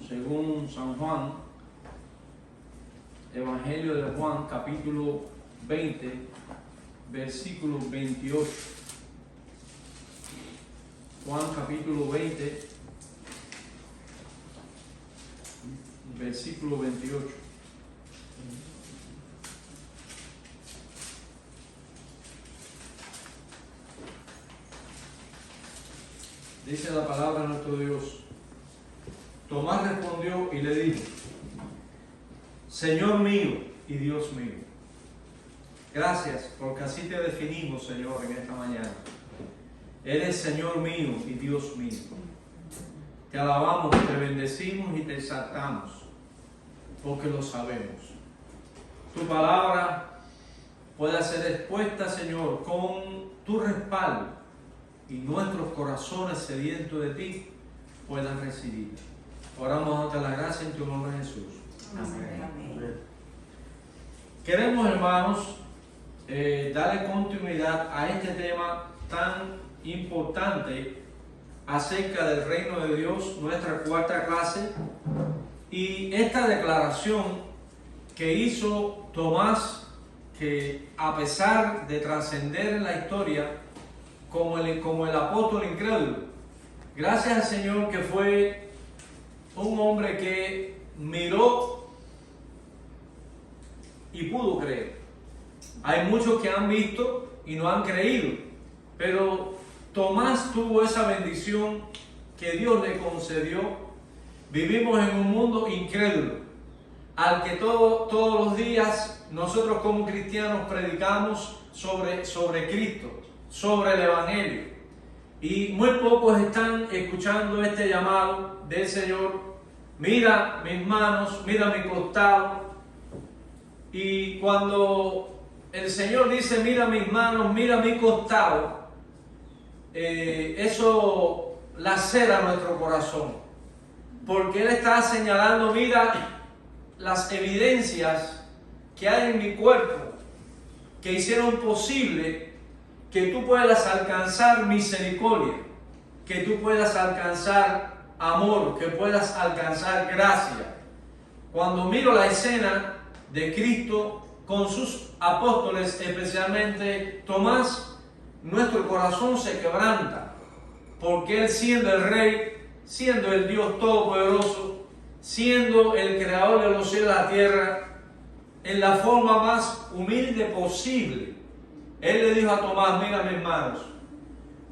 según San Juan, Evangelio de Juan, capítulo 20, versículo 28. Juan capítulo 20, versículo 28. Dice la palabra de nuestro Dios. Tomás respondió y le dijo: Señor mío y Dios mío. Gracias, porque así te definimos, Señor, en esta mañana. Eres Señor mío y Dios mío. Te alabamos, te bendecimos y te exaltamos, porque lo sabemos. Tu palabra puede ser expuesta, Señor, con tu respaldo, y nuestros corazones sedientos de ti puedan recibir. Oramos ante la gracia en tu nombre, Jesús. Amén. Amén. Queremos, hermanos, darle continuidad a este tema tan importante acerca del reino de Dios, nuestra cuarta clase, y esta declaración que hizo Tomás, que a pesar de trascender en la historia como el apóstol incrédulo, gracias al Señor que fue un hombre que miró y pudo creer. Hay muchos que han visto y no han creído, pero Tomás tuvo esa bendición que Dios le concedió. Vivimos en un mundo incrédulo, al que todos los días nosotros como cristianos predicamos sobre Cristo, sobre el Evangelio, y muy pocos están escuchando este llamado del Señor. Mira mis manos, mira mi costado. Y cuando el Señor dice mira mis manos, mira mi costado, eso lacera nuestro corazón, porque Él está señalando: mira las evidencias que hay en mi cuerpo, que hicieron posible que tú puedas alcanzar misericordia, que tú puedas alcanzar amor, que puedas alcanzar gracia. Cuando miro la escena de Cristo con sus apóstoles, especialmente Tomás, nuestro corazón se quebranta, porque Él, siendo el Rey, siendo el Dios Todopoderoso, siendo el Creador de los cielos y la tierra, en la forma más humilde posible, Él le dijo a Tomás: mira mis manos,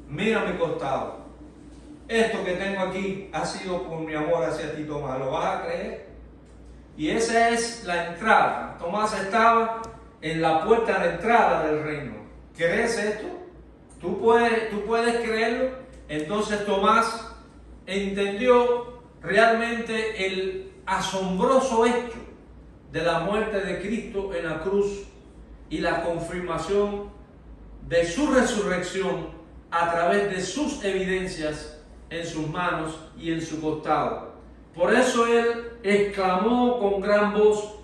mira mi costado. Esto que tengo aquí ha sido por mi amor hacia ti, Tomás. ¿Lo vas a creer? Y esa es la entrada. Tomás estaba en la puerta de entrada del reino. ¿Crees esto? ¿Tú puedes creerlo? Entonces Tomás entendió realmente el asombroso hecho de la muerte de Cristo en la cruz y la confirmación de su resurrección a través de sus evidencias en sus manos y en su costado. Por eso Él exclamó con gran voz: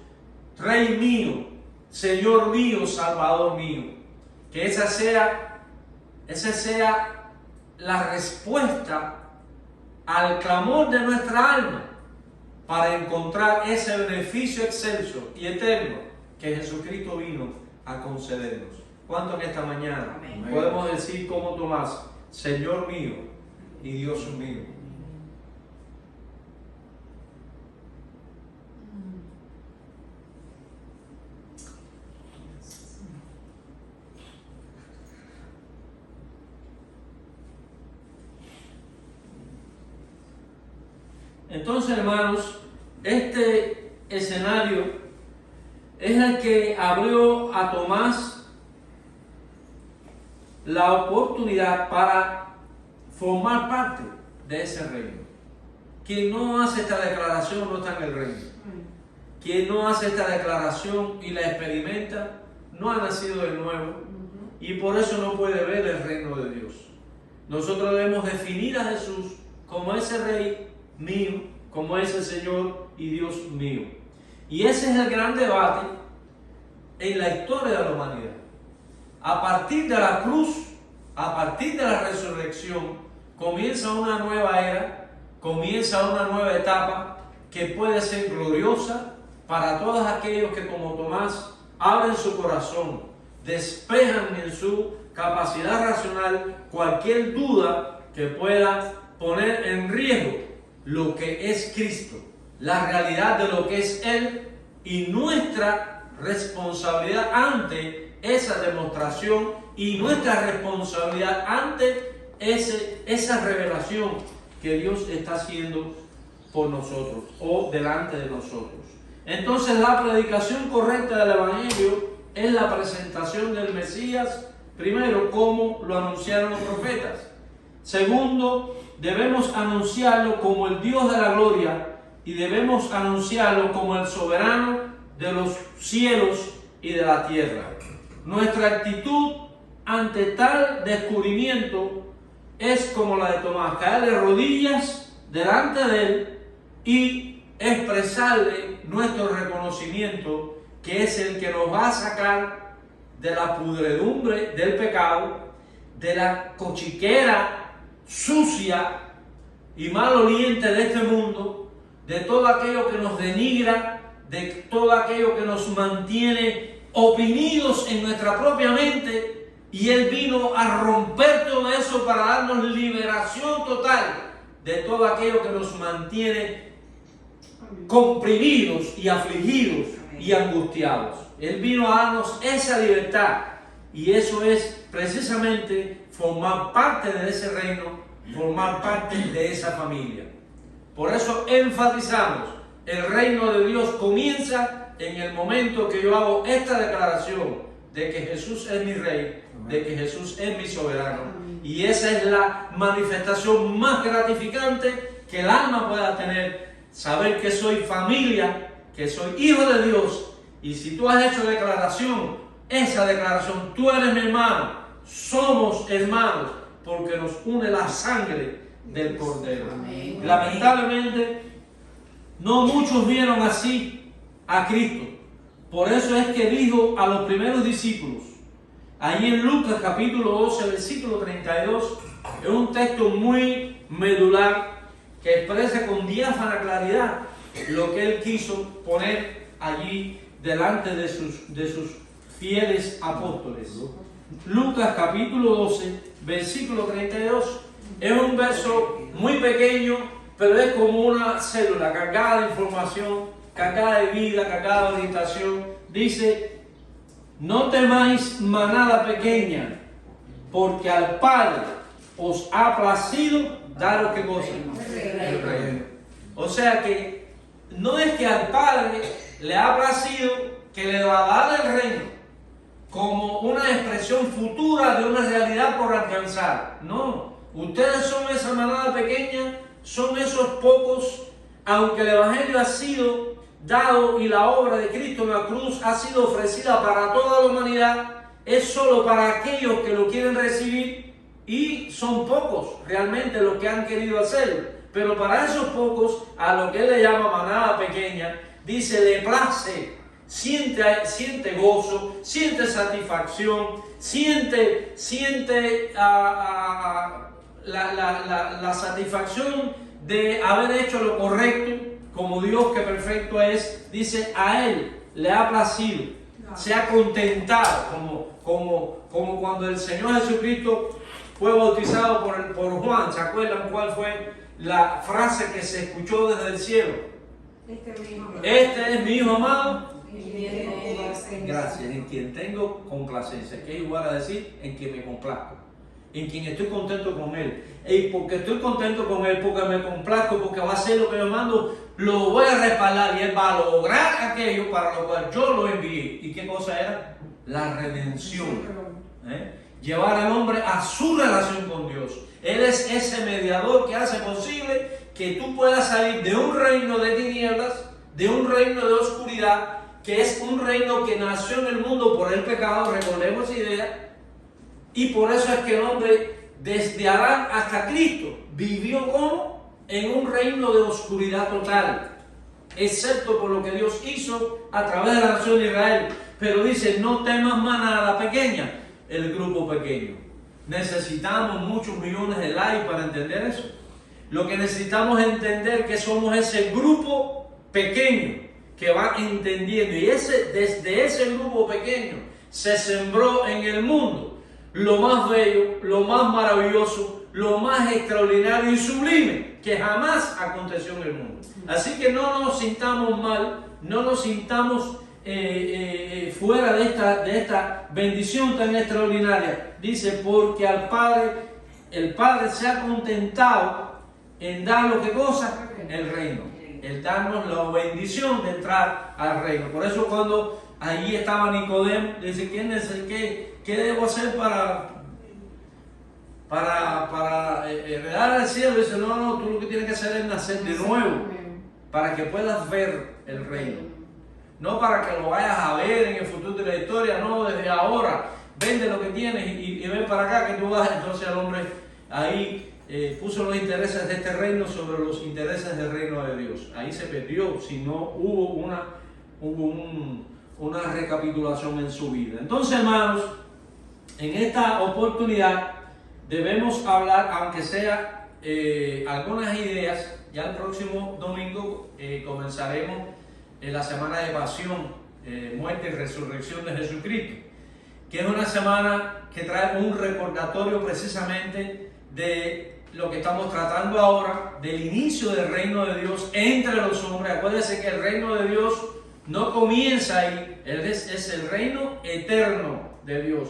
Rey mío, Señor mío, Salvador mío. Que esa sea la respuesta al clamor de nuestra alma, para encontrar ese beneficio excelso y eterno que Jesucristo vino a concedernos. ¿Cuánto en esta mañana podemos decir como Tomás: Señor mío y Dios mío? Entonces, hermanos, este escenario es el que abrió a Tomás la oportunidad para formar parte de ese reino. Quien no hace esta declaración no está en el reino. Quien no hace esta declaración y la experimenta no ha nacido de nuevo, y por eso no puede ver el reino de Dios. Nosotros debemos definir a Jesús como ese Rey mío, como ese Señor y Dios mío. Y ese es el gran debate en la historia de la humanidad. A partir de la cruz, a partir de la resurrección, comienza una nueva era, comienza una nueva etapa que puede ser gloriosa para todos aquellos que, como Tomás, abren su corazón, despejan en su capacidad racional cualquier duda que pueda poner en riesgo lo que es Cristo, la realidad de lo que es Él y nuestra responsabilidad ante esa demostración y nuestra responsabilidad ante esa revelación que Dios está haciendo por nosotros o delante de nosotros. Entonces, la predicación correcta del Evangelio es la presentación del Mesías, primero, como lo anunciaron los profetas. Segundo, debemos anunciarlo como el Dios de la gloria y debemos anunciarlo como el soberano de los cielos y de la tierra. Nuestra actitud ante tal descubrimiento es como la de Tomás, caer de rodillas delante de Él y expresarle nuestro reconocimiento, que es el que nos va a sacar de la pudredumbre del pecado, de la cochiquera sucia y maloliente de este mundo, de todo aquello que nos denigra, de todo aquello que nos mantiene oprimidos en nuestra propia mente. Y Él vino a romper todo eso para darnos liberación total de todo aquello que nos mantiene comprimidos y afligidos y angustiados. Él vino a darnos esa libertad, y eso es precisamente formar parte de ese reino, formar parte de esa familia. Por eso enfatizamos, el reino de Dios comienza en el momento que yo hago esta declaración de que Jesús es mi Rey, de que Jesús es mi soberano. Y esa es la manifestación más gratificante que el alma pueda tener, saber que soy familia, que soy hijo de Dios. Y si tú has hecho declaración, esa declaración, tú eres mi hermano, somos hermanos, porque nos une la sangre del Cordero. Amén. Lamentablemente, no muchos vieron así a Cristo. Por eso es que dijo a los primeros discípulos, allí en Lucas capítulo 12, versículo 32, es un texto muy medular que expresa con diáfana claridad lo que Él quiso poner allí delante de sus fieles apóstoles. Lucas capítulo 12, versículo 32, es un verso muy pequeño, pero es como una célula cargada de información, cargada de vida, cargada de orientación. Dice: no temáis, manada pequeña, porque al Padre os ha placido daros ¿qué cosa? El reino. O sea que no es que al Padre le ha placido que le va a dar el reino como una expresión futura de una realidad por alcanzar. No, ustedes son esa manada pequeña, son esos pocos, aunque el Evangelio ha sido dado y la obra de Cristo en la cruz ha sido ofrecida para toda la humanidad, es solo para aquellos que lo quieren recibir, y son pocos realmente los que han querido hacerlo. Pero para esos pocos, a lo que Él le llama manada pequeña, dice, le place, siente gozo, siente satisfacción, siente la satisfacción de haber hecho lo correcto, como Dios que perfecto es. Dice, a Él le ha placido, se ha contentado, como cuando el Señor Jesucristo fue bautizado por Juan. ¿Se acuerdan cuál fue la frase que se escuchó desde el cielo? Este es mi Hijo amado. Gracias, en quien tengo complacencia, que es igual a decir en quien me complazco, en quien estoy contento con Él. Y porque estoy contento con Él, porque me complazco, porque va a hacer lo que yo mando, lo voy a respaldar, y Él va a lograr aquello para lo cual yo lo envié. ¿Y qué cosa era? La redención. Llevar al hombre a su relación con Dios. Él es ese mediador que hace posible que tú puedas salir de un reino de tinieblas, de un reino de oscuridad, que es un reino que nació en el mundo por el pecado, recordemos esa idea. Y por eso es que el hombre, desde Adán hasta Cristo, vivió como en un reino de oscuridad total, excepto por lo que Dios hizo a través de la nación de Israel. Pero dice, no temas, manada pequeña, el grupo pequeño. Necesitamos muchos millones de likes para entender eso. Lo que necesitamos es entender que somos ese grupo pequeño que va entendiendo. Y desde ese grupo pequeño se sembró en el mundo lo más bello, lo más maravilloso, lo más extraordinario y sublime que jamás aconteció en el mundo. Así que no nos sintamos mal, no nos sintamos fuera de esta bendición tan extraordinaria. Dice, porque el Padre se ha contentado en dar lo que cosa, el reino, el darnos la bendición de entrar al reino. Por eso cuando allí estaba Nicodemo, dice, ¿qué debo hacer para heredar el cielo? Dice, no, tú lo que tienes que hacer es nacer de nuevo, para que puedas ver el reino. No para que lo vayas a ver en el futuro de la historia, no, desde ahora, vende lo que tienes y ven para acá que tú vas. Entonces el hombre ahí puso los intereses de este reino sobre los intereses del reino de Dios. Ahí se perdió, si no hubo una recapitulación en su vida. Entonces, hermanos, en esta oportunidad debemos hablar, aunque sea algunas ideas. Ya el próximo domingo comenzaremos la semana de pasión, muerte y resurrección de Jesucristo, que es una semana que trae un recordatorio precisamente de lo que estamos tratando ahora, del inicio del reino de Dios entre los hombres. Acuérdense que el reino de Dios no comienza ahí, es el reino eterno de Dios.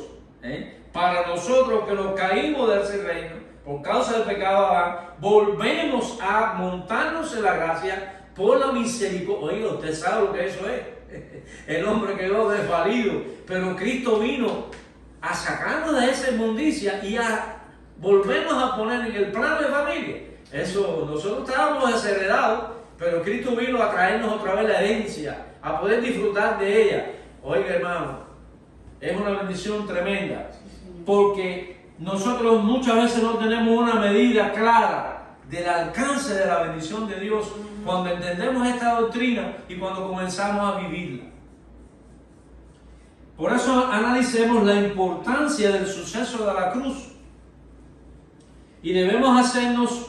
Para nosotros que nos caímos de ese reino por causa del pecado de Adán, volvemos a montarnos en la gracia por la misericordia. Oiga, usted sabe lo que eso es. El hombre quedó desvalido, pero Cristo vino a sacarnos de esa inmundicia y a volvernos a poner en el plano de familia. Eso, nosotros estábamos desheredados, pero Cristo vino a traernos otra vez la herencia, a poder disfrutar de ella. Oiga, hermano, es una bendición tremenda, porque nosotros muchas veces no tenemos una medida clara del alcance de la bendición de Dios cuando entendemos esta doctrina y cuando comenzamos a vivirla. Por eso analicemos la importancia del suceso de la cruz y debemos hacernos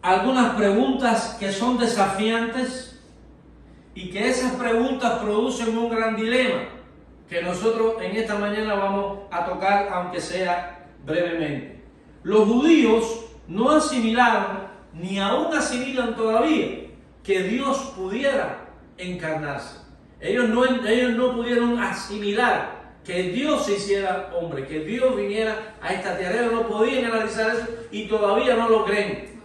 algunas preguntas que son desafiantes y que esas preguntas producen un gran dilema que nosotros en esta mañana vamos a tocar, aunque sea brevemente. Los judíos no asimilaron, ni aún asimilan todavía, que Dios pudiera encarnarse. Ellos no pudieron asimilar que Dios se hiciera hombre, que Dios viniera a esta tierra. Ellos no podían analizar eso y todavía no lo creen.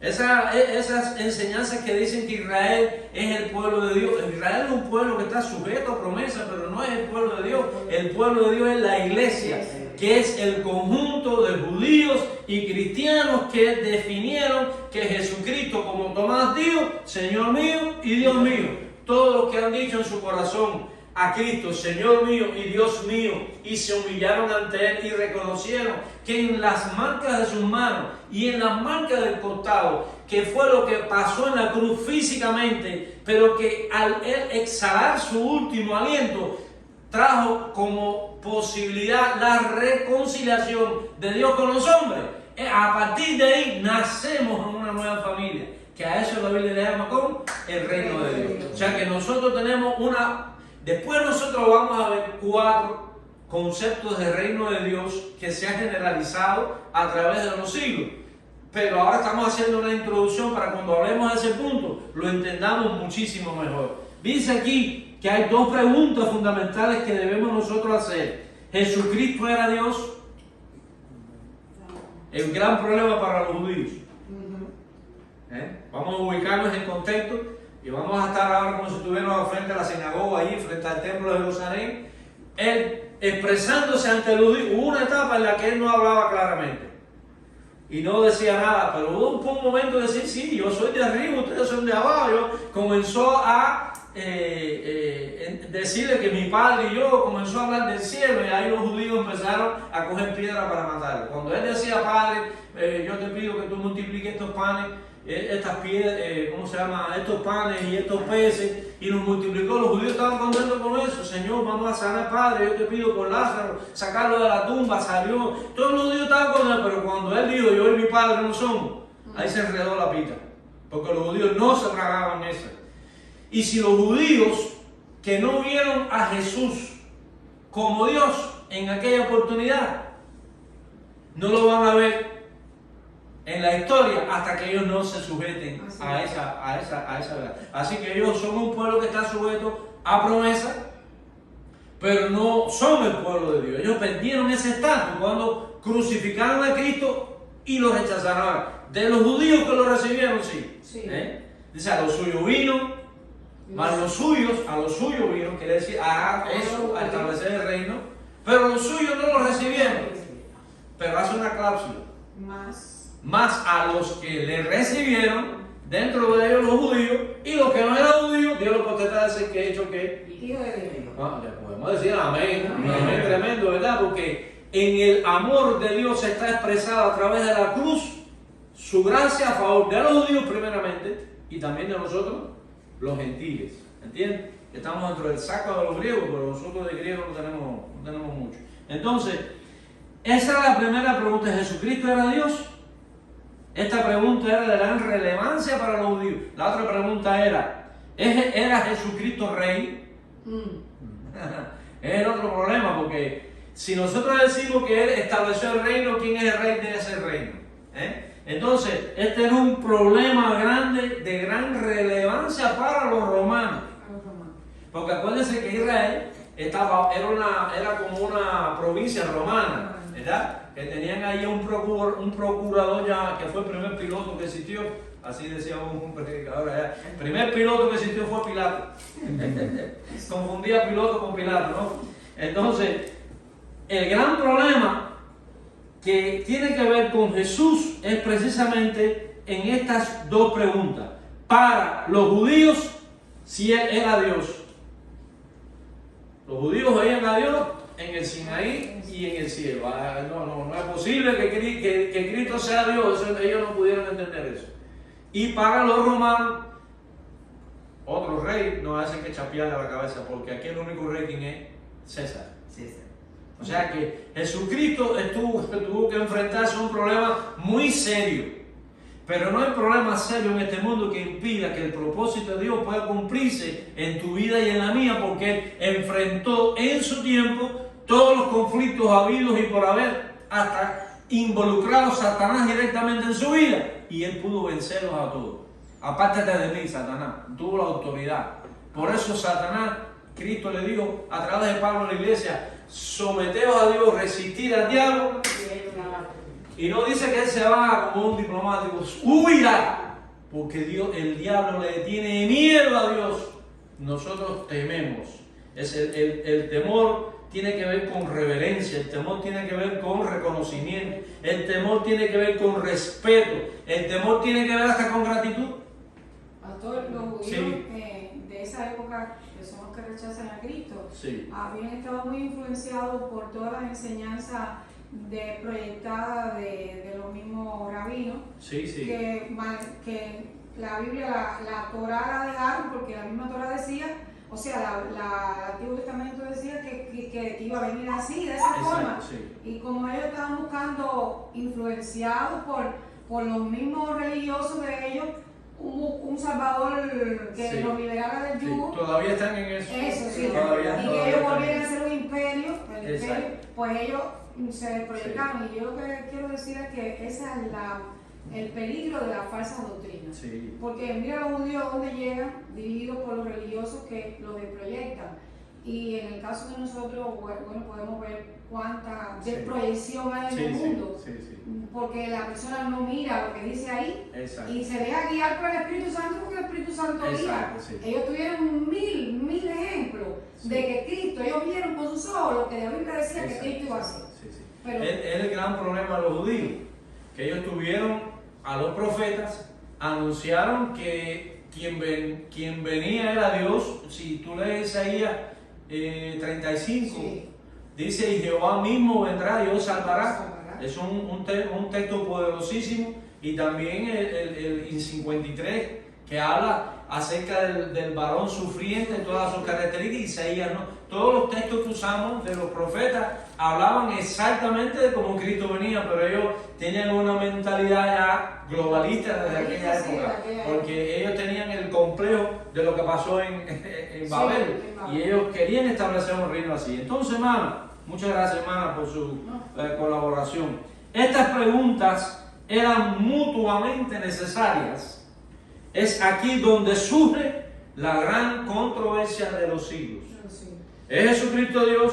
Esas enseñanzas que dicen que Israel es el pueblo de Dios. Israel es un pueblo que está sujeto a promesas, pero no es el pueblo de Dios. El pueblo de Dios es la iglesia, que es el conjunto de judíos y cristianos que definieron que Jesucristo, como Tomás dijo, Señor mío y Dios mío. Todos los que han dicho en su corazón a Cristo, Señor mío y Dios mío, y se humillaron ante Él y reconocieron que en las marcas de sus manos y en las marcas del costado, que fue lo que pasó en la cruz físicamente, pero que al Él exhalar su último aliento, trajo como posibilidad la reconciliación de Dios con los hombres. A partir de ahí nacemos en una nueva familia, que a eso la Biblia le llama como el reino de Dios. O sea que nosotros tenemos después nosotros vamos a ver 4 conceptos de reino de Dios que se han generalizado a través de los siglos. Pero ahora estamos haciendo una introducción para cuando hablemos de ese punto lo entendamos muchísimo mejor. Dice aquí que hay 2 preguntas fundamentales que debemos nosotros hacer. ¿Jesucristo era Dios? El gran problema para los judíos. Vamos a ubicarnos en el contexto y vamos a estar ahora como si estuviéramos frente a la sinagoga, ahí frente al templo de Jerusalén. Él expresándose ante los judíos. Hubo una etapa en la que él no hablaba claramente y no decía nada, pero hubo un momento de decir, sí, yo soy de arriba, ustedes son de abajo. Yo comenzó a decirle que mi padre y yo, comenzó a hablar del cielo, y ahí los judíos empezaron a coger piedra para matarlo. Cuando él decía, Padre, yo te pido que tú multipliques estos panes, estas piedras, estos panes y estos peces, y los multiplicó. Los judíos estaban contentos con eso. Señor, vamos a sanar, Padre, yo te pido por Lázaro, sacarlo de la tumba, salió. Todos los judíos estaban contentos, pero cuando él dijo, yo y mi Padre no somos, Ahí se enredó la pita, porque los judíos no se tragaban esa. Y si los judíos que no vieron a Jesús como Dios en aquella oportunidad, no lo van a ver en la historia hasta que ellos no se sujeten a esa verdad. Así que ellos son un pueblo que está sujeto a promesa, pero no son el pueblo de Dios. Ellos perdieron ese estatus cuando crucificaron a Cristo y lo rechazaron. De los judíos que lo recibieron, sí. Dice, a los suyos vino, más a los suyos vino, quiere decir, a eso, a establecer el reino, pero los suyos no lo recibieron. Pero hace una cláusula. Más a los que le recibieron, dentro de ellos los judíos, y los que no eran judíos, Dios lo potestad de decir que he hecho que. Hijo de Dios. Le podemos decir amén, amén tremendo, ¿verdad? Porque en el amor de Dios está expresado a través de la cruz su gracia a favor de los judíos primeramente y también de nosotros, los gentiles. ¿Entiendes? Estamos dentro del saco de los griegos, pero nosotros de griegos no tenemos mucho. Entonces, esa era la primera pregunta. ¿Jesucristo era Dios? Esta pregunta era de gran relevancia para los judíos. La otra pregunta era, ¿era Jesucristo rey? Es el otro problema, porque si nosotros decimos que Él estableció el reino, ¿quién es el rey de ese reino? Entonces, este era un problema grande, de gran relevancia para los romanos. Porque acuérdense que Israel era como una provincia romana, ¿verdad? Que tenían ahí un procurador ya, que fue el primer piloto que existió, así decía un predicador allá. El primer piloto que existió fue Pilato. Confundía piloto con Pilato, ¿no? Entonces, el gran problema que tiene que ver con Jesús es precisamente en estas dos preguntas. Para los judíos, si Él era Dios. Los judíos veían a Dios en el Sinaí y en el cielo. No es posible que Cristo sea Dios. Ellos no pudieron entender eso. Y para los romanos, otro rey nos hacen que chapearle a la cabeza, porque aquí el único rey quien es César. O sea que Jesucristo tuvo que enfrentarse a un problema muy serio. Pero no hay problema serio en este mundo que impida que el propósito de Dios pueda cumplirse en tu vida y en la mía, porque Él enfrentó en su tiempo todos los conflictos habidos y por haber, hasta involucrado a Satanás directamente en su vida, y Él pudo vencerlos a todos. Apártate de mí, Satanás. Tuvo la autoridad. Por eso Satanás, Cristo le dijo a través de Pablo a la iglesia, someteos a Dios, resistir al diablo. Y no dice que Él se va como un diplomático, huirá, porque el diablo le tiene miedo a Dios. Nosotros tememos. El temor tiene que ver con reverencia, el temor tiene que ver con reconocimiento, el temor tiene que ver con respeto, el temor tiene que ver hasta con gratitud. Pastor, los judíos de esa época, que son los que rechazan a Cristo, habían estado muy influenciados por todas las enseñanzas proyectadas de los mismos rabinos, que la Biblia, la Torá la dejaron porque la misma Torá decía, o sea, el Antiguo Testamento decía que iba a venir así, de esa forma. Y como ellos estaban buscando, influenciados por los mismos religiosos de ellos, un Salvador que los liberara del yugo. Todavía están en eso. Y que ellos volvieran a ser un imperio, pues ellos se proyectaron. Y yo lo que quiero decir es que ese es el peligro de las falsas doctrinas. Porque mira los judíos donde llegan, dirigidos por los religiosos que los desproyectan. Y en el caso de nosotros, bueno, podemos ver cuánta desproyección hay en el mundo. Porque la persona no mira lo que dice ahí y se deja guiar por el Espíritu Santo, porque el Espíritu Santo guía. Ellos tuvieron mil ejemplos de que Cristo, ellos vieron con sus ojos lo que la Biblia decía que Cristo iba a hacer. Pero es el gran problema de los judíos, que ellos tuvieron a los profetas, anunciaron que quien venía era Dios. Si tú lees Isaías 35, dice, y Jehová mismo vendrá y os salvará. Es un texto poderosísimo. Y también el 53, que habla acerca del varón sufriente, todas sus características. Isaías, ¿no? Todos los textos que usamos de los profetas hablaban exactamente de cómo Cristo venía, pero ellos tenían una mentalidad ya globalista desde aquella época, porque ellos tenían el complejo de lo que pasó en Babel, y ellos querían establecer un reino así. Entonces, hermano, muchas gracias, hermana, por su colaboración. Estas preguntas eran mutuamente necesarias. Es aquí donde surge la gran controversia de los siglos. ¿Es Jesucristo Dios?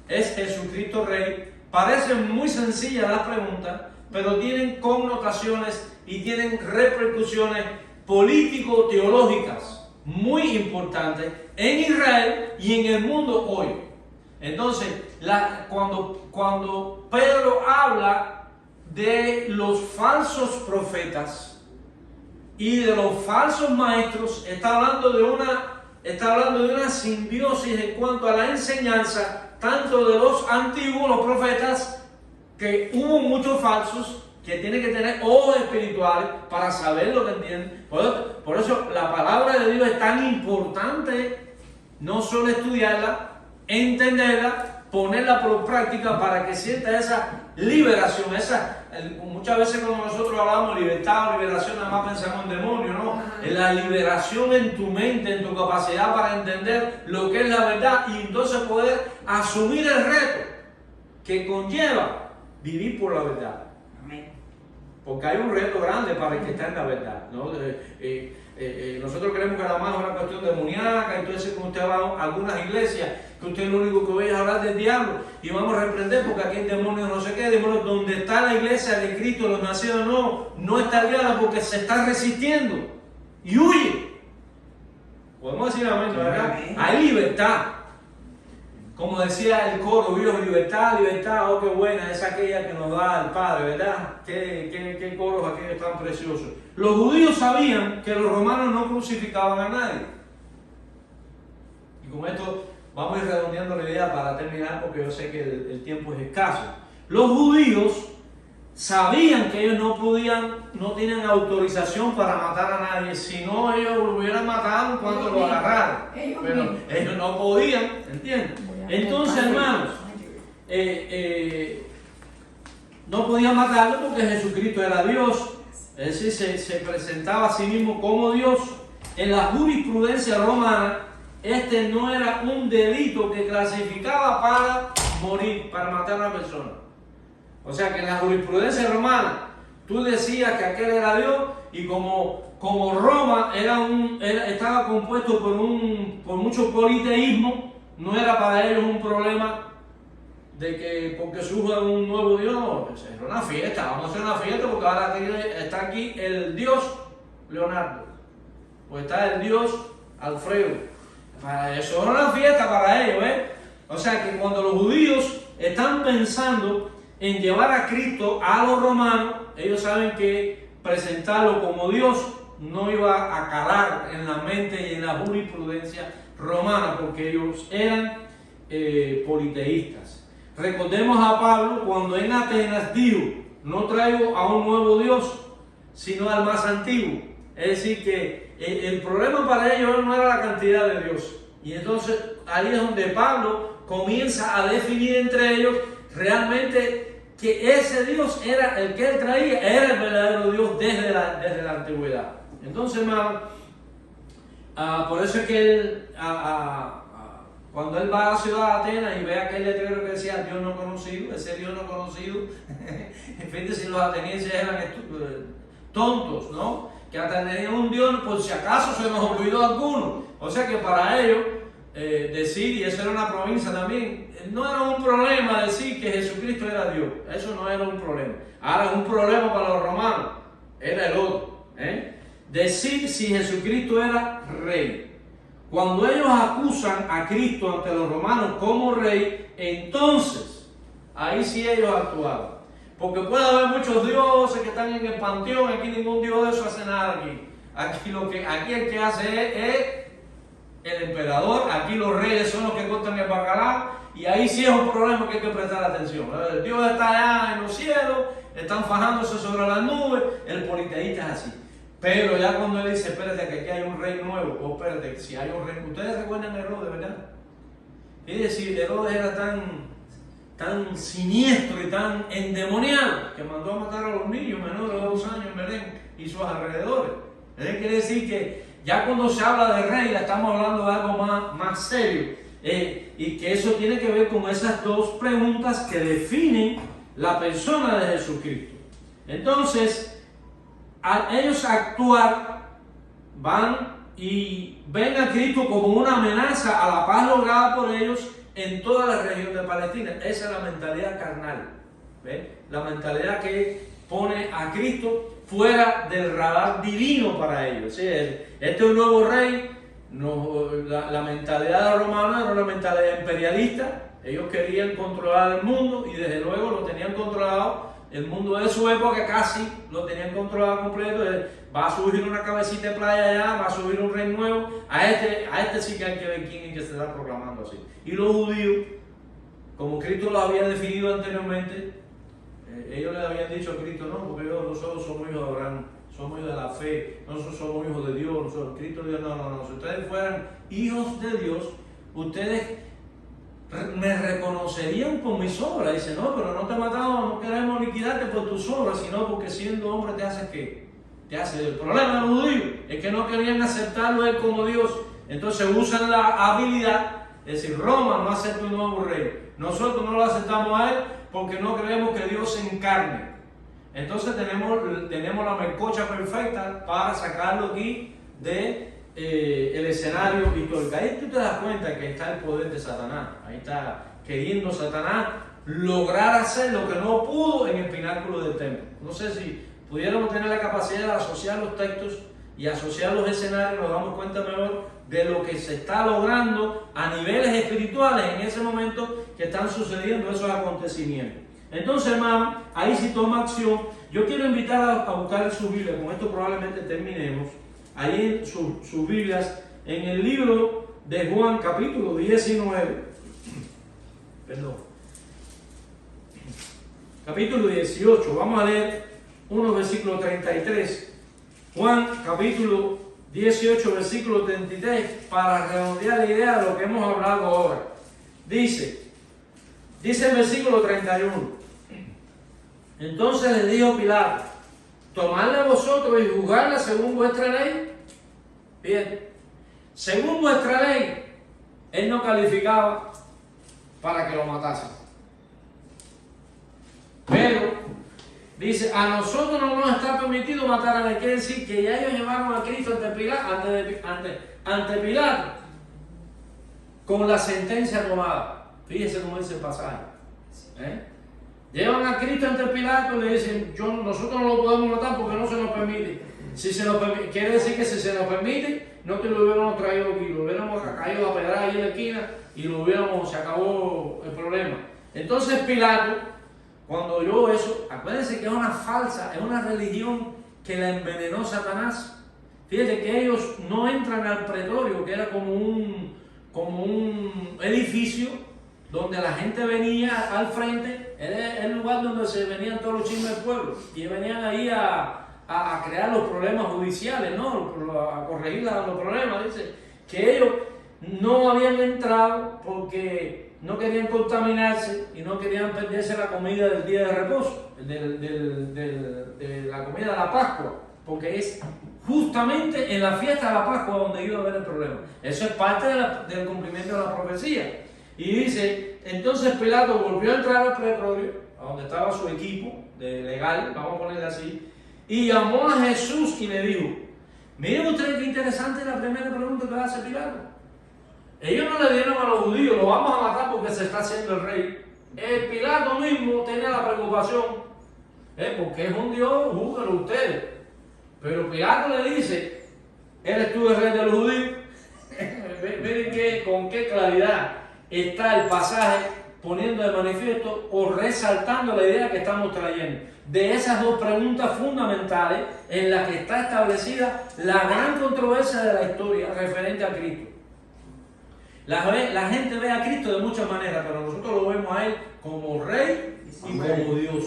¿Es Jesucristo Rey? Parecen muy sencillas las preguntas, pero tienen connotaciones y tienen repercusiones político-teológicas muy importantes en Israel y en el mundo hoy. Entonces, cuando Pedro habla de los falsos profetas y de los falsos maestros, está hablando de una simbiosis en cuanto a la enseñanza, tanto de los antiguos, los profetas, que hubo muchos falsos, que tienen que tener ojos espirituales para saber lo que entienden. Por eso la palabra de Dios es tan importante, no solo estudiarla, entenderla, ponerla por práctica para que sienta esa liberación. Muchas veces cuando nosotros hablamos de libertad o liberación, nada más pensamos en demonios, ¿no? En la liberación en tu mente, en tu capacidad para entender lo que es la verdad y entonces poder asumir el reto que conlleva vivir por la verdad. Amén. Porque hay un reto grande para el que está en la verdad, ¿no? Nosotros creemos que nada más es una cuestión demoníaca, entonces como usted va a algunas iglesias, que usted lo único que ve es hablar del diablo y vamos a reprender porque aquí hay demonios no sé qué, demonios. Donde está la iglesia de Cristo, los nacidos no está el diablo porque se está resistiendo y huye. Podemos decir amén, ¿verdad? Hay libertad. Como decía el coro, Dios, libertad, libertad, oh qué buena es aquella que nos da el Padre, ¿verdad? Qué coros aquellos tan preciosos. Los judíos sabían que los romanos no crucificaban a nadie. Y con esto vamos a ir redondeando la idea para terminar, porque yo sé que el tiempo es escaso. Los judíos sabían que ellos no tenían autorización para matar a nadie, si no ellos lo hubieran matado cuando lo agarraron. Pero ellos no podían, ¿entiendes? Entonces, hermanos, no podían matarlo porque Jesucristo era Dios, es decir, se presentaba a sí mismo como Dios. En la jurisprudencia romana, este no era un delito que clasificaba para morir, para matar a una persona. O sea que en la jurisprudencia romana, tú decías que aquel era Dios y como Roma estaba compuesto por mucho politeísmo, no era para ellos un problema de que porque surja un nuevo Dios, no, era una fiesta, vamos a hacer una fiesta porque ahora está aquí el Dios Leonardo, o está el Dios Alfredo. Eso era una fiesta para ellos, O sea que cuando los judíos están pensando en llevar a Cristo a los romanos, ellos saben que presentarlo como Dios no iba a calar en la mente y en la jurisprudencia romana, porque ellos eran politeístas. Recordemos a Pablo cuando en Atenas dijo: no traigo a un nuevo Dios, sino al más antiguo. Es decir, que el problema para ellos no era la cantidad de Dios. Y entonces ahí es donde Pablo comienza a definir entre ellos realmente que ese Dios era el que él traía, era el verdadero Dios desde la antigüedad. Entonces, hermano, por eso es que él, cuando él va a la ciudad de Atenas y ve aquel letrero que decía Dios no conocido, ese Dios no conocido, fíjate si los atenienses eran tontos, ¿no? Que hasta tenían un Dios por si acaso se nos olvidó alguno. O sea que para ellos decir, y eso era una provincia también, no era un problema decir que Jesucristo era Dios. Eso no era un problema. Ahora un problema para los romanos era el otro, decir si Jesucristo era rey. Cuando ellos acusan a Cristo ante los romanos como rey, entonces ahí sí ellos actuaron. Porque puede haber muchos dioses que están en el panteón, aquí ningún dios de eso hace nada aquí. Aquí el que hace es el emperador, aquí los reyes son los que cortan el bacalao, y ahí sí es un problema que hay que prestar atención. El Dios está allá en los cielos, están fajándose sobre las nubes, el politeísta es así. Pero ya cuando él dice, espérate que aquí hay un rey nuevo, o espérate, si hay un rey, ustedes recuerdan a Herodes, ¿verdad? Es decir, Herodes era tan siniestro y tan endemoniado que mandó a matar a los niños menores de 2 años en Belén y sus alrededores. Eso quiere decir que ya cuando se habla de rey, ya estamos hablando de algo más serio. Y que eso tiene que ver con esas dos preguntas que definen la persona de Jesucristo. Entonces, al ellos actuar, van y ven a Cristo como una amenaza a la paz lograda por ellos en toda la región de Palestina. Esa es la mentalidad carnal, ¿ves? La mentalidad que pone a Cristo fuera del radar divino para ellos. ¿Sí? Este es un nuevo rey. No, la mentalidad romana era una mentalidad imperialista. Ellos querían controlar el mundo y desde luego lo tenían controlado. El mundo de su época casi lo tenían controlado completo. Va a surgir una cabecita de playa allá, va a subir un rey nuevo. A este sí que hay que ver quién es que se está proclamando así. Y los judíos, como Cristo lo había definido anteriormente, ellos le habían dicho a Cristo, no, porque nosotros somos hijos de Abraham, somos hijos de la fe, nosotros somos hijos de Dios, Cristo dijo, no, si ustedes fueran hijos de Dios, ustedes me reconocerían por mis obras. Dice, no, pero no te matamos, no queremos liquidarte por tus obras, sino porque siendo hombre te hace ¿qué? Te hace. El problema de los judíos es que no querían aceptarlo a él como Dios. Entonces usan la habilidad, es decir, Roma no acepta un nuevo rey. Nosotros no lo aceptamos a él porque no creemos que Dios se encarne. Entonces tenemos la melcocha perfecta para sacarlo aquí de el escenario histórico. Ahí tú te das cuenta que está el poder de Satanás. Ahí está queriendo Satanás lograr hacer lo que no pudo en el pináculo del templo. No sé si pudiéramos tener la capacidad de asociar los textos y asociar los escenarios, nos damos cuenta mejor de lo que se está logrando a niveles espirituales en ese momento que están sucediendo esos acontecimientos. Entonces, hermano, ahí sí toma acción. Yo quiero invitar a buscar su Biblia, con esto probablemente terminemos. Ahí en sus Biblias, en el libro de Juan, capítulo 19, perdón, capítulo 18, vamos a leer unos versículos 33. Juan, capítulo 18, versículo 33, para redondear la idea de lo que hemos hablado ahora. Dice el versículo 31, entonces le dijo Pilato, tomadla vosotros y juzgarla según vuestra ley. Bien, según vuestra ley, él no calificaba para que lo matasen. Pero, dice, a nosotros no nos está permitido matar a nadie. Quiere decir que ya ellos llevaron a Cristo ante Pilato con la sentencia tomada. Fíjense cómo dice el pasaje. Llevan a Cristo ante Pilato y le dicen, nosotros no lo podemos matar porque no se nos permite. Si se nos permite, quiere decir que si se nos permite, no te lo hubiéramos traído aquí, lo hubiéramos caído a pedrar ahí en la esquina y se acabó el problema. Entonces Pilato, cuando oyó eso, acuérdense que es una falsa, es una religión que la envenenó Satanás. Fíjense que ellos no entran al pretorio, que era como un edificio donde la gente venía al frente, era el lugar donde se venían todos los chismes del pueblo y venían ahí a crear los problemas judiciales, ¿no? A corregir los problemas. Dice que ellos no habían entrado porque no querían contaminarse y no querían perderse la comida del día de reposo, de la comida de la Pascua, porque es justamente en la fiesta de la Pascua donde iba a haber el problema. Eso es parte del cumplimiento de la profecía. Y dice, entonces Pilato volvió a entrar al pretorio, a donde estaba su equipo de legal, vamos a ponerle así, y llamó a Jesús y le dijo, miren ustedes qué interesante la primera pregunta que hace Pilato. Ellos no le dieron a los judíos, lo vamos a matar porque se está haciendo el rey. El Pilato mismo tenía la preocupación, porque es un Dios, júguenlo ustedes. Pero Pilato le dice, ¿eres tú el rey de los judíos? Miren con qué claridad está el pasaje poniendo de manifiesto o resaltando la idea que estamos trayendo. De esas dos preguntas fundamentales en las que está establecida la gran controversia de la historia referente a Cristo. La gente ve a Cristo de muchas maneras, pero nosotros lo vemos a Él como Rey y como Dios.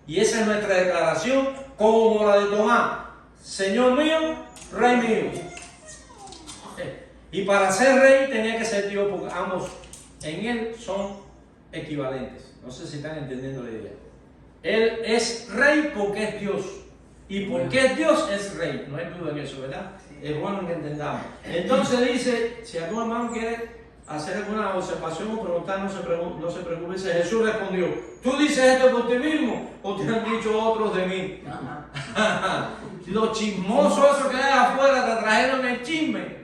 Y esa es nuestra declaración, como la de Tomás. Señor mío, Rey mío. Y para ser rey tenía que ser Dios, porque ambos en Él son equivalentes. No sé si están entendiendo la idea. Él es rey porque es Dios. Y porque es Dios es rey. No hay duda en eso, ¿verdad? Es bueno que entendamos. Entonces dice, si algún hermano quiere hacer alguna observación o preguntar, no se preocupe. Dice, Jesús respondió, ¿tú dices esto por ti mismo o te han dicho otros de mí? Los chismosos esos que hay afuera te trajeron el chisme.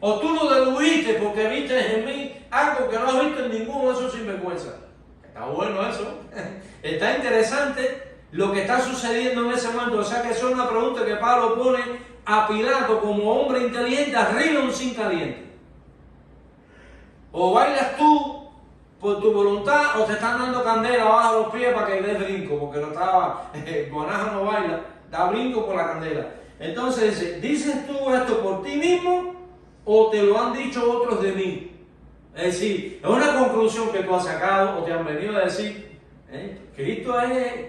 O tú lo dedujiste porque viste en mí algo que no has visto en ninguno de esos sinvergüenza. Está bueno eso. Está interesante lo que está sucediendo en ese momento. O sea que eso es una pregunta que Pablo pone a Pilato como hombre inteligente, arriba un sin caliente. O bailas tú por tu voluntad o te están dando candela abajo los pies para que des brinco, porque no estaba, Bonaja no baila, da brinco por la candela. Entonces dice, ¿dices tú esto por ti mismo o te lo han dicho otros de mí? Es decir, es una conclusión que tú has sacado o te han venido a decir, Cristo es,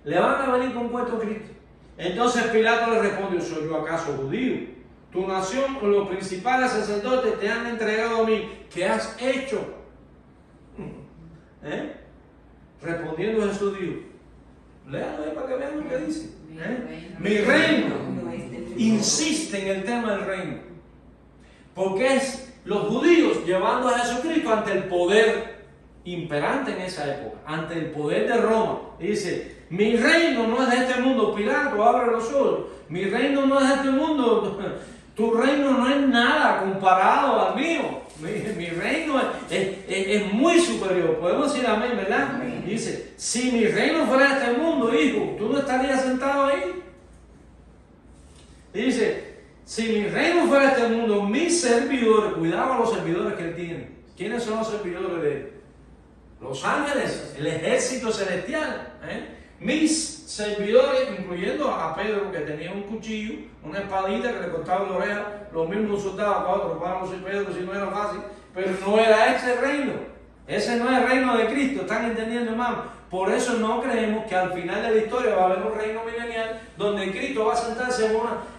le van a venir con puesto a Cristo. Entonces Pilato le respondió, ¿soy yo acaso judío? Tu nación o los principales sacerdotes te han entregado a mí. ¿Qué has hecho? Respondiendo Jesús dijo, léalo ahí para que vean lo que dice. Mi reino insiste en el tema del reino. Porque es los judíos llevando a Jesucristo ante el poder imperante en esa época, ante el poder de Roma. Dice, mi reino no es de este mundo. Pilato, abre los ojos. Mi reino no es de este mundo. Tu reino no es nada comparado al mío. Mi reino es muy superior. Podemos decir amén, ¿verdad? Amén. Dice, si mi reino fuera de este mundo, hijo, ¿tú no estarías sentado ahí? Dice, si mi reino fuera de este mundo, mis servidores, cuidado a los servidores que él tiene. ¿Quiénes son los servidores de él? Los ángeles, el ejército celestial. Mis servidores, incluyendo a Pedro, que tenía un cuchillo, una espadita que le cortaba la oreja, los mismos soldados para otros, para los Pedro, si no era fácil, pero no era ese reino. Ese no es el reino de Cristo, ¿están entendiendo, hermano? Por eso no creemos que al final de la historia va a haber un reino milenial donde Cristo va a sentarse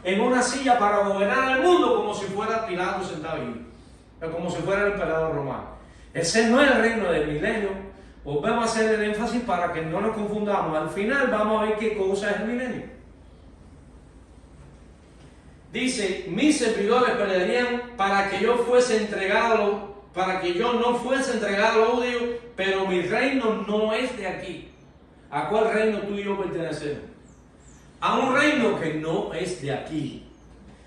en una silla para gobernar el mundo como si fuera Pilato sentado ahí, o como si fuera el emperador romano. Ese no es el reino del milenio. Volvemos a hacer el énfasis para que no nos confundamos. Al final vamos a ver qué cosa es el milenio. Dice, mis servidores pelearían para que yo fuese entregado, para que yo no fuese entregado a los judíos, pero mi reino no es de aquí. ¿A cuál reino tú y yo pertenecemos? A un reino que no es de aquí.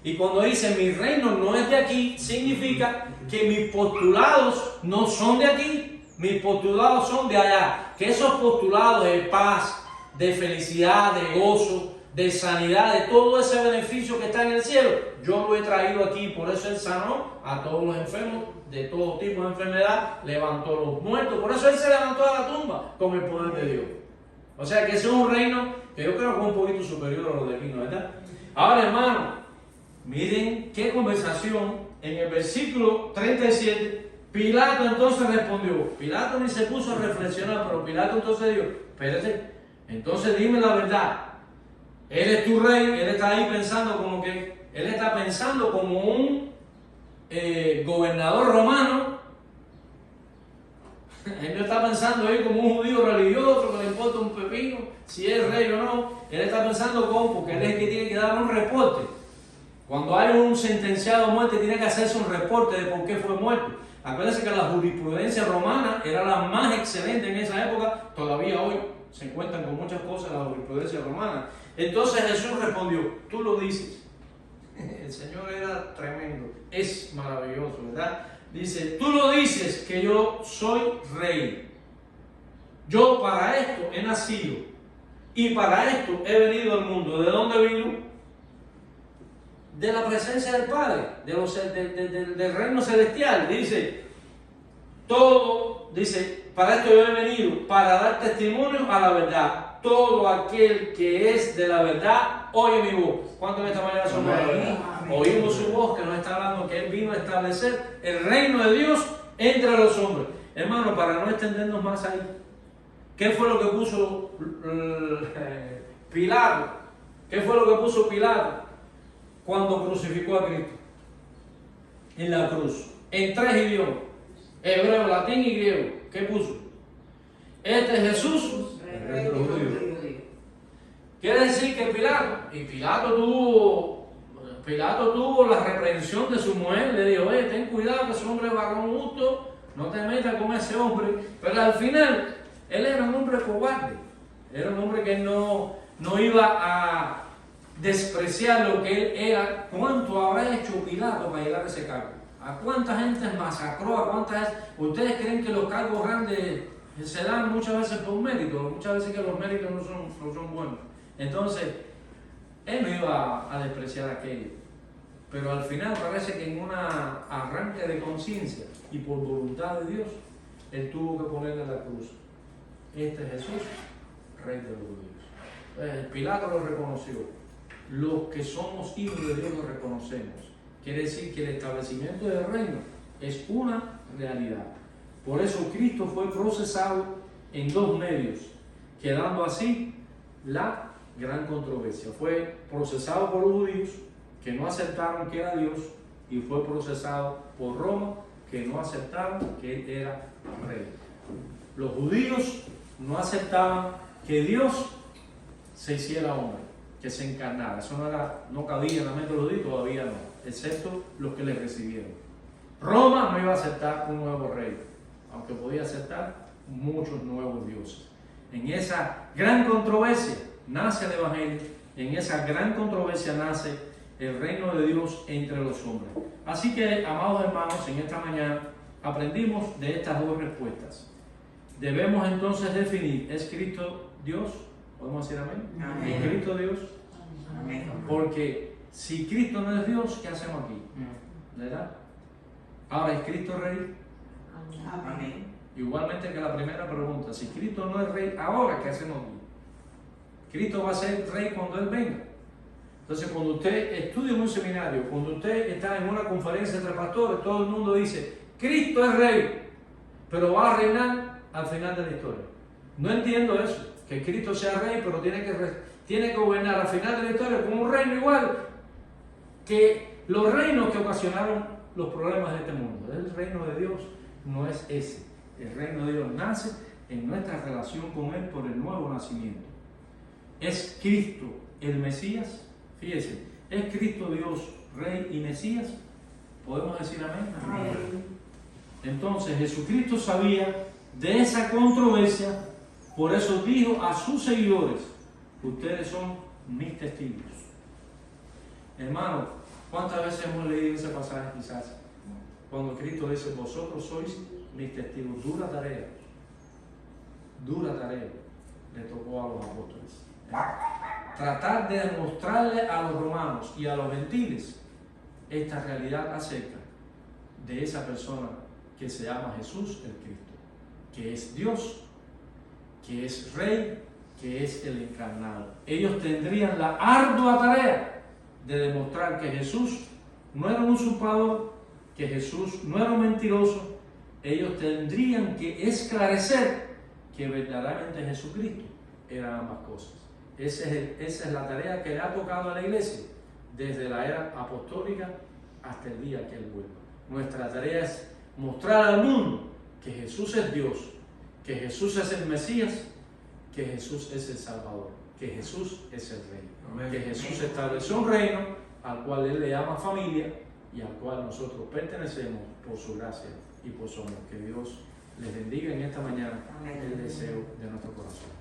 Y cuando dice mi reino no es de aquí, significa que mis postulados no son de aquí. Mis postulados son de allá. Que esos postulados de paz, de felicidad, de gozo, de sanidad, de todo ese beneficio que está en el cielo, yo lo he traído aquí. Por eso Él sanó a todos los enfermos de todo tipo de enfermedad, levantó a los muertos. Por eso Él se levantó de la tumba con el poder de Dios. O sea que ese es un reino que yo creo que es un poquito superior a lo de aquí, ¿no? ¿Verdad? Ahora, hermano, miren qué conversación en el versículo 37. Pilato entonces respondió. Pilato ni se puso a reflexionar, pero Pilato entonces dijo, espérate, entonces dime la verdad. Él es tu rey. Él está ahí pensando como que, él está pensando como un gobernador romano. Él no está pensando ahí como un judío religioso que le importa un pepino si es rey o no. Él está pensando como, porque él es el que tiene que dar un reporte. Cuando hay un sentenciado a muerte, tiene que hacerse un reporte de por qué fue muerto. Acuérdense que la jurisprudencia romana era la más excelente en esa época. Todavía hoy se encuentran con muchas cosas en la jurisprudencia romana. Entonces Jesús respondió, tú lo dices. El Señor era tremendo, es maravilloso, ¿verdad? Dice, tú lo dices que yo soy rey. Yo para esto he nacido y para esto he venido al mundo. ¿De dónde vino? De la presencia del Padre, del reino celestial. Dice, todo, dice, para esto yo he venido, para dar testimonio a la verdad. Todo aquel que es de la verdad, oye mi voz. ¿Cuántos en esta mañana somos de la verdad? Oímos su voz que nos está hablando que Él vino a establecer el reino de Dios entre los hombres. Hermano, para no extendernos más ahí, ¿qué fue lo que puso Pilato? ¿Qué fue lo que puso Pilato cuando crucificó a Cristo? En la cruz, en 3 idiomas, hebreo, latín y griego. ¿Qué puso? Este es Jesús, el rey de los judíos. Quiere decir que Pilato tuvo la reprensión de su mujer, le dijo, ten cuidado que ese hombre es varón justo, no te metas con ese hombre. Pero al final, él era un hombre cobarde, era un hombre que no iba a despreciar lo que él era. ¿Cuánto habrá hecho Pilato para llegar a ese cargo? ¿A cuánta gente masacró? ¿A cuántas? ¿Ustedes creen que los cargos grandes se dan muchas veces por mérito? Muchas veces que los méritos no son buenos. Entonces, él no iba a despreciar aquello. Pero al final parece que en un arranque de conciencia y por voluntad de Dios, él tuvo que ponerle la cruz. Este es Jesús, rey de los judíos. Pilato lo reconoció. Los que somos hijos de Dios lo reconocemos. Quiere decir que el establecimiento del reino es una realidad. Por eso Cristo fue procesado en 2 medios, quedando así la gran controversia. Fue procesado por los judíos, que no aceptaron que era Dios, y fue procesado por Roma, que no aceptaron que él era rey. Los judíos no aceptaban que Dios se hiciera hombre, que se encarnara. Eso no cabía en la mente de los judíos, todavía no, excepto los que le recibieron. Roma no iba a aceptar un nuevo rey, aunque podía aceptar muchos nuevos dioses. En esa gran controversia nace el Evangelio, en esa gran controversia nace el reino de Dios entre los hombres. Así que, amados hermanos, en esta mañana aprendimos de estas 2 respuestas. Debemos entonces definir, ¿es Cristo Dios? ¿Podemos decir amén? Amén. ¿Es Cristo Dios? Amén. Porque si Cristo no es Dios, ¿qué hacemos aquí? ¿Verdad? Ahora, ¿es Cristo Rey? Amén. Igualmente que la primera pregunta, si Cristo no es Rey, ¿ahora qué hacemos aquí? Cristo va a ser Rey cuando Él venga. Entonces, cuando usted estudia en un seminario, cuando usted está en una conferencia entre pastores, todo el mundo dice, Cristo es Rey, pero va a reinar al final de la historia. No entiendo eso, que Cristo sea Rey, pero tiene que gobernar al final de la historia como un reino igual que los reinos que ocasionaron los problemas de este mundo. El reino de Dios no es ese. El reino de Dios nace en nuestra relación con Él por el nuevo nacimiento. ¿Es Cristo el Mesías? Fíjese, ¿es Cristo Dios Rey y Mesías? ¿Podemos decir amén? Amén. Entonces Jesucristo sabía de esa controversia, por eso dijo a sus seguidores, ustedes son mis testigos. Hermano, ¿cuántas veces hemos leído ese pasaje quizás? Cuando Cristo dice, vosotros sois mis testigos. Dura tarea le tocó a los apóstoles. Tratar de demostrarle a los romanos y a los gentiles esta realidad acerca de esa persona que se llama Jesús el Cristo, que es Dios, que es Rey, que es el encarnado. Ellos tendrían la ardua tarea de demostrar que Jesús no era un usurpador, que Jesús no era un mentiroso. Ellos tendrían que esclarecer que verdaderamente Jesucristo era ambas cosas. Esa es la tarea que le ha tocado a la iglesia desde la era apostólica hasta el día que Él vuelva. Nuestra tarea es mostrar al mundo que Jesús es Dios, que Jesús es el Mesías, que Jesús es el Salvador, que Jesús es el Rey. Amén. Que Jesús estableció un reino al cual Él le llama familia y al cual nosotros pertenecemos por su gracia y por su amor. Que Dios les bendiga en esta mañana. Amén. El deseo de nuestro corazón.